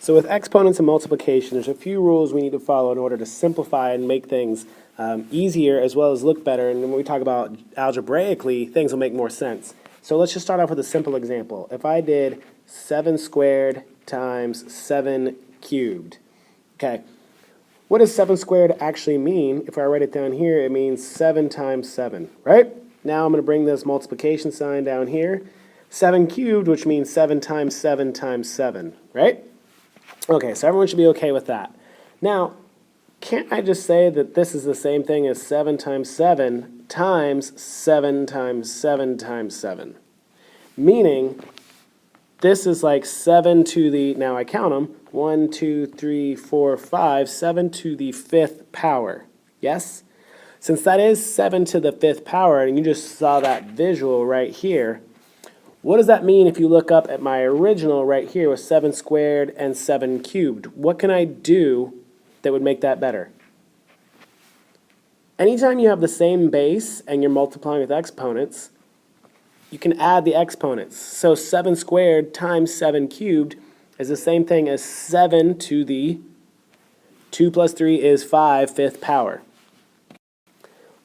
So with exponents and multiplication, there's a few rules we need to follow in order to simplify and make things easier as well as look better. And when we talk about algebraically, things will make more sense. So let's just start off with a simple example. If I did 7 squared times 7 cubed, okay, what does 7 squared actually mean? If I write it down here, it means 7 times 7, right? Now I'm going to bring this multiplication sign down here. 7 cubed, which means 7 times 7 times 7, right? Okay, so everyone should be okay with that. Now, can't I just say that this is the same thing as 7 times 7 times 7 times 7 times 7? Meaning, this is like 7 to the, now I count them, 1, 2, 3, 4, 5, 7 to the 5th power. Yes? Since that is 7 to the 5th power, and you just saw that visual right here, what does that mean if you look up at my original right here with 7 squared and 7 cubed? What can I do that would make that better? Anytime you have the same base and you're multiplying with exponents, you can add the exponents. So 7 squared times 7 cubed is the same thing as 7 to the 2 plus 3 is 5, 5th power.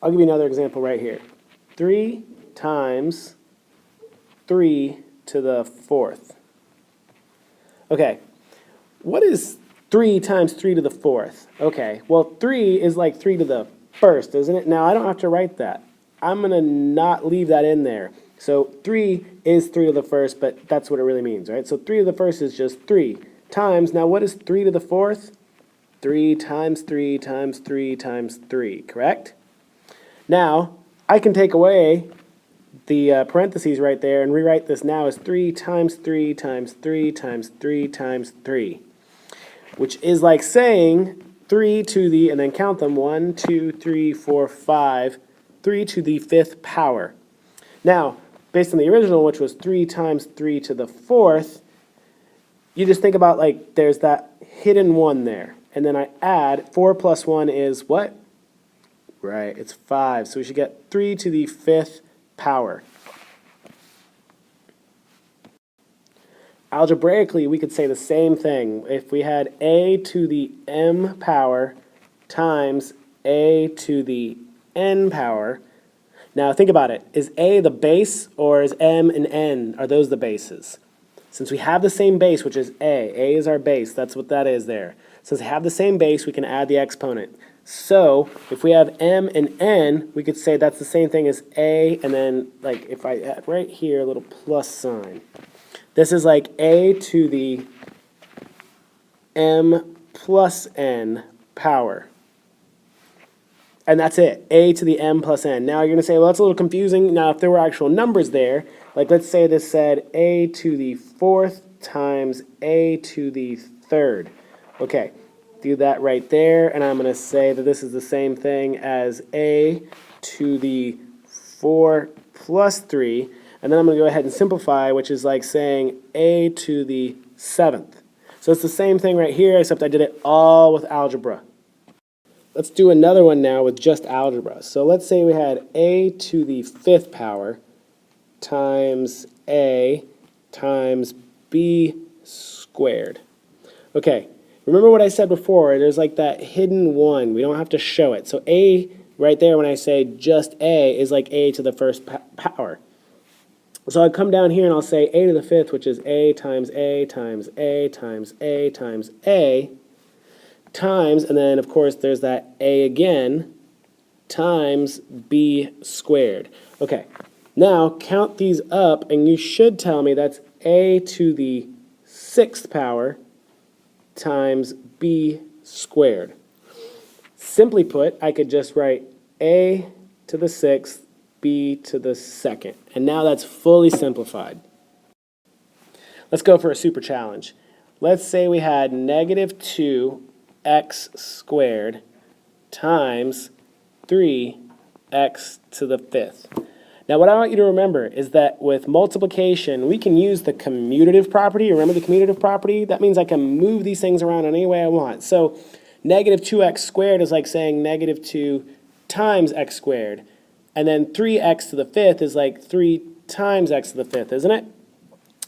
I'll give you another example right here. 3 times 3 to the 4th. Okay, what is 3 times 3 to the 4th? Okay, well 3 is like 3 to the 1st, isn't it? Now I don't have to write that. I'm going to not leave that in there. So 3 is 3 to the 1st, but that's what it really means, right? So 3 to the 1st is just 3 times, now what is 3 to the 4th? 3 times 3 times 3 times 3, correct? Now, I can take away the parentheses right there and rewrite this now as 3 times 3 times 3 times 3 times 3, which is like saying 3 to the, and then count them, 1, 2, 3, 4, 5, 3 to the 5th power. Now, based on the original, which was 3 times 3 to the 4th, you just think about like there's that hidden 1 there. And then I add, 4 plus 1 is what? Right, it's 5. So we should get 3 to the 5th power. Algebraically, we could say the same thing. If we had a to the m power times a to the n power. Now think about it. Is a the base or is m and n, are those the bases? Since we have the same base, which is a is our base, that's what that is there. Since we have the same base, we can add the exponent. So if we have m and n, we could say that's the same thing as a, and then like if I add right here a little plus sign. This is like a to the m plus n power. And that's it, a to the m plus n. Now you're going to say, well, that's a little confusing. Now if there were actual numbers there, like let's say this said a to the 4th times a to the 3rd. Okay, do that right there, and I'm going to say that this is the same thing as a to the 4 plus 3, and then I'm going to go ahead and simplify, which is like saying a to the 7th. So it's the same thing right here, except I did it all with algebra. Let's do another one now with just algebra. So let's say we had a to the 5th power times a times b squared. Okay, remember what I said before, there's like that hidden 1. We don't have to show it. So a right there, when I say just a, is like a to the 1st power. So I'll come down here and I'll say a to the 5th, which is a times a times a times a times a times, and then of course there's that a again, times b squared. Okay, now count these up and you should tell me that's a to the 6th power times b squared. Simply put, I could just write a to the 6th, b to the 2nd. And now that's fully simplified. Let's go for a super challenge. Let's say we had negative 2x squared times 3x to the 5th. Now what I want you to remember is that with multiplication, we can use the commutative property. Remember the commutative property? That means I can move these things around any way I want. So negative 2x squared is like saying negative 2 times x squared. And then 3x to the 5th is like 3 times x to the 5th, isn't it?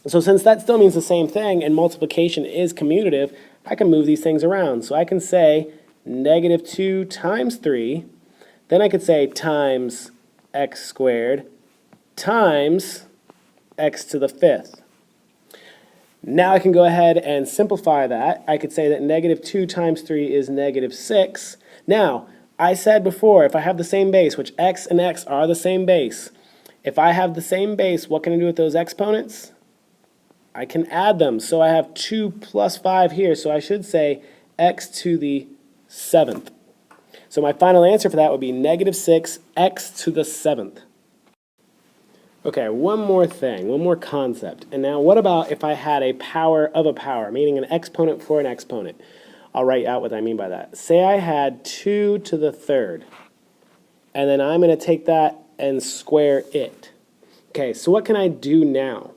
So since that still means the same thing and multiplication is commutative, I can move these things around. So I can say negative 2 times 3, then I could say times x squared times x to the 5th. Now I can go ahead and simplify that. I could say that negative 2 times 3 is negative 6. Now, I said before, if I have the same base, which x and x are the same base, if I have the same base, what can I do with those exponents? I can add them. So I have 2 plus 5 here, so I should say x to the 7th. So my final answer for that would be negative 6 x to the 7th. Okay, one more thing, one more concept. And now what about if I had a power of a power, meaning an exponent for an exponent? I'll write out what I mean by that. Say I had 2 to the 3rd, and then I'm going to take that and square it. Okay, so what can I do now?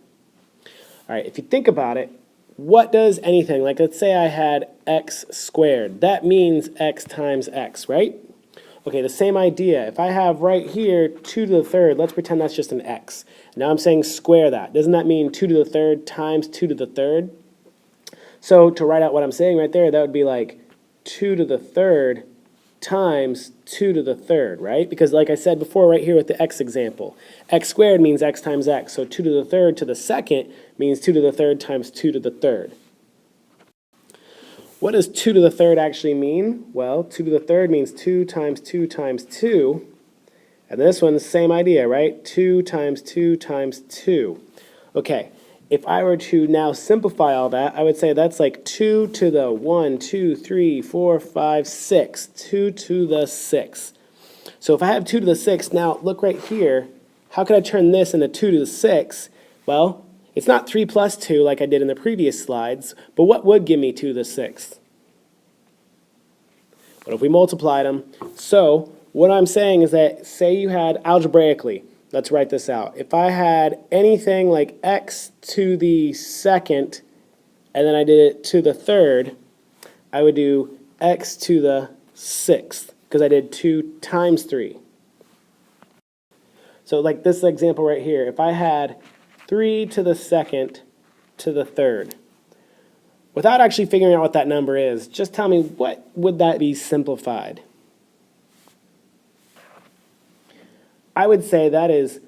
All right, if you think about it, what does anything, like let's say I had x squared, that means x times x, right? Okay, the same idea. If I have right here 2 to the 3rd, let's pretend that's just an x. Now I'm saying square that. Doesn't that mean 2 to the 3rd times 2 to the 3rd? So to write out what I'm saying right there, that would be like 2 to the 3rd times 2 to the 3rd, right? Because like I said before right here with the x example, x squared means x times x. So 2 to the 3rd to the 2nd means 2 to the 3rd times 2 to the 3rd. What does 2 to the 3rd actually mean? Well, 2 to the 3rd means 2 times 2 times 2. And this one's the same idea, right? 2 times 2 times 2. Okay, if I were to now simplify all that, I would say that's like 2 to the 1, 2, 3, 4, 5, 6. 2 to the 6. So if I have 2 to the 6, now look right here. How could I turn this into 2 to the 6? Well, it's not 3 plus 2 like I did in the previous slides, but what would give me 2 to the 6th? What if we multiplied them? So what I'm saying is that, say you had algebraically, let's write this out. If I had anything like x to the 2nd, and then I did it to the 3rd, I would do x to the 6th, because I did 2 times 3. So like this example right here, if I had 3 to the 2nd to the 3rd. Without actually figuring out what that number is, just tell me what would that be simplified? I would say that is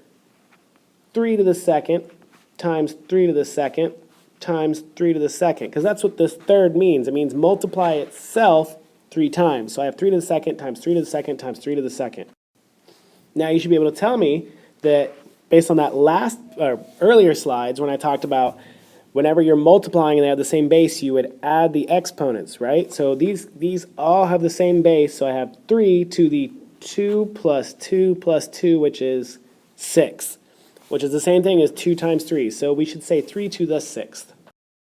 3 to the 2nd times 3 to the 2nd times 3 to the 2nd, because that's what this 3rd means. It means multiply itself 3 times. So I have 3 to the 2nd times 3 to the 2nd times 3 to the 2nd. Now you should be able to tell me that based on that earlier slides when I talked about whenever you're multiplying and they have the same base, you would add the exponents, right? So these all have the same base, so I have 3 to the 2 plus 2 plus 2, which is 6, which is the same thing as 2 times 3. So we should say 3 to the 6th.